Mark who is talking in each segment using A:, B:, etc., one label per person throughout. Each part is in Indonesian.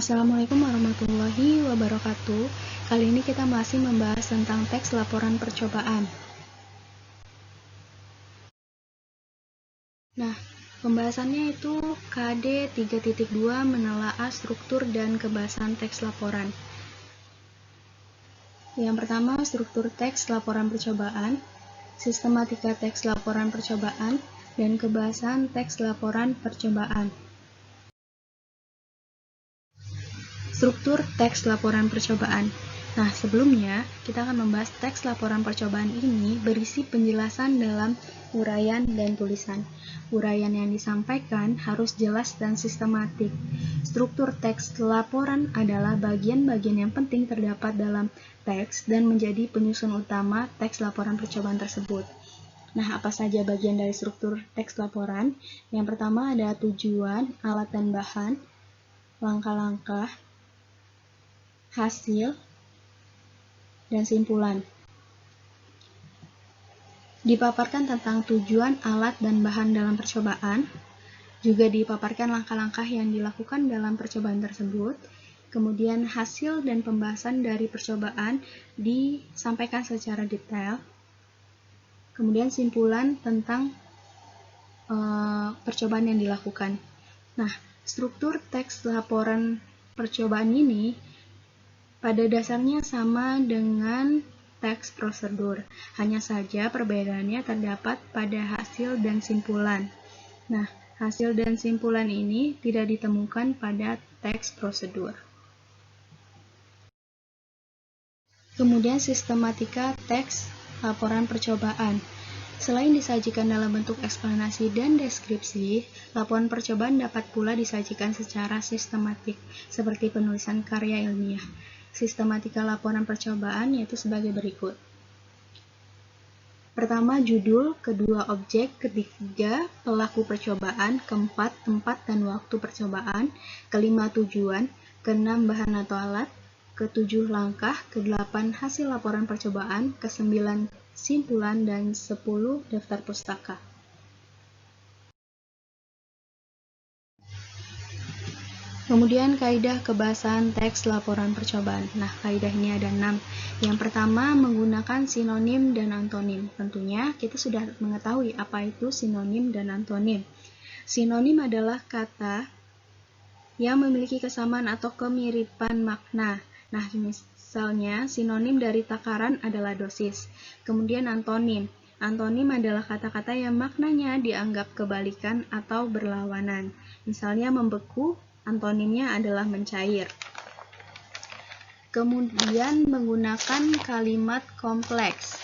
A: Assalamualaikum warahmatullahi wabarakatuh. Kali ini kita masih membahas tentang teks laporan percobaan. Nah, pembahasannya itu KD 3.2 menelaah struktur dan kebahasan teks laporan. Yang pertama, struktur teks laporan percobaan, sistematika teks laporan percobaan, dan kebahasan teks laporan percobaan. Struktur teks laporan percobaan. Nah, sebelumnya kita akan membahas teks laporan percobaan ini berisi penjelasan dalam uraian dan tulisan. Uraian yang disampaikan harus jelas dan sistematik. Struktur teks laporan adalah bagian-bagian yang penting terdapat dalam teks dan menjadi penyusun utama teks laporan percobaan tersebut. Nah, apa saja bagian dari struktur teks laporan? Yang pertama ada tujuan, alat dan bahan, langkah-langkah, hasil, dan simpulan. Dipaparkan tentang tujuan, alat, dan bahan dalam percobaan. Juga dipaparkan langkah-langkah yang dilakukan dalam percobaan tersebut. Kemudian hasil dan pembahasan dari percobaan disampaikan secara detail. Kemudian simpulan tentang percobaan yang dilakukan. Nah, struktur teks laporan percobaan ini pada dasarnya sama dengan teks prosedur, hanya saja perbedaannya terdapat pada hasil dan simpulan. Nah, hasil dan simpulan ini tidak ditemukan pada teks prosedur. Kemudian sistematika teks laporan percobaan. Selain disajikan dalam bentuk eksplanasi dan deskripsi, laporan percobaan dapat pula disajikan secara sistematik, seperti penulisan karya ilmiah. Sistematika laporan percobaan yaitu sebagai berikut. Pertama, judul, kedua, objek, ketiga, pelaku percobaan, keempat, tempat dan waktu percobaan, kelima, tujuan, keenam, bahan atau alat, ketujuh, langkah, kedelapan, hasil laporan percobaan, kesembilan, simpulan, dan 10, daftar pustaka. Kemudian kaidah kebahasan teks laporan percobaan. Nah, kaidah ini ada 6. Yang pertama, menggunakan sinonim dan antonim. Tentunya kita sudah mengetahui apa itu sinonim dan antonim. Sinonim adalah kata yang memiliki kesamaan atau kemiripan makna. Nah, misalnya sinonim dari takaran adalah dosis. Kemudian antonim. Antonim adalah kata-kata yang maknanya dianggap kebalikan atau berlawanan. Misalnya membeku, antonimnya adalah mencair. Kemudian menggunakan kalimat kompleks.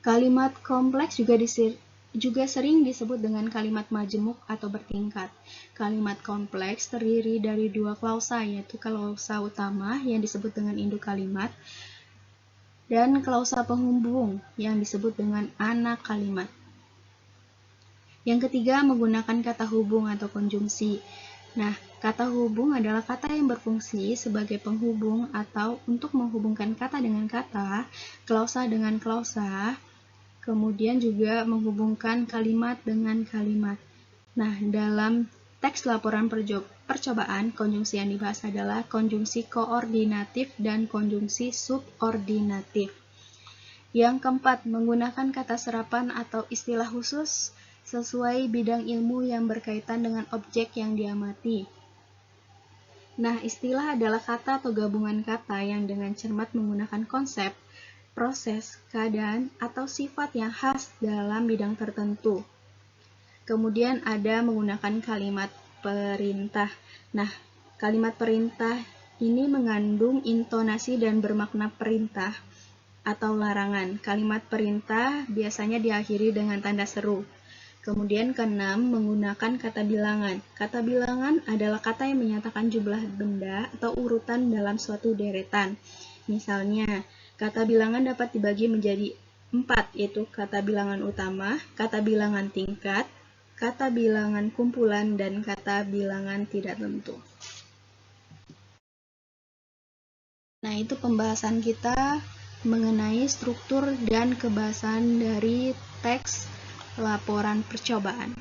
A: Kalimat kompleks juga sering disebut dengan kalimat majemuk atau bertingkat. Kalimat kompleks terdiri dari dua klausa, yaitu klausa utama yang disebut dengan induk kalimat dan klausa penghubung yang disebut dengan anak kalimat. Yang ketiga, menggunakan kata hubung atau konjungsi. Nah, kata hubung adalah kata yang berfungsi sebagai penghubung atau untuk menghubungkan kata dengan kata, klausa dengan klausa, kemudian juga menghubungkan kalimat dengan kalimat. Nah, dalam teks laporan percobaan, konjungsi yang dibahas adalah konjungsi koordinatif dan konjungsi subordinatif. Yang keempat, menggunakan kata serapan atau istilah khusus sesuai bidang ilmu yang berkaitan dengan objek yang diamati. Nah, istilah adalah kata atau gabungan kata yang dengan cermat menggunakan konsep, proses, keadaan, atau sifat yang khas dalam bidang tertentu. Kemudian ada menggunakan kalimat perintah. Nah, kalimat perintah ini mengandung intonasi dan bermakna perintah atau larangan. Kalimat perintah biasanya diakhiri dengan tanda seru. Kemudian keenam, menggunakan kata bilangan. Kata bilangan adalah kata yang menyatakan jumlah benda atau urutan dalam suatu deretan. Misalnya, kata bilangan dapat dibagi menjadi 4, yaitu kata bilangan utama, kata bilangan tingkat, kata bilangan kumpulan, dan kata bilangan tidak tentu. Nah, itu pembahasan kita mengenai struktur dan kebahasan dari teks laporan percobaan.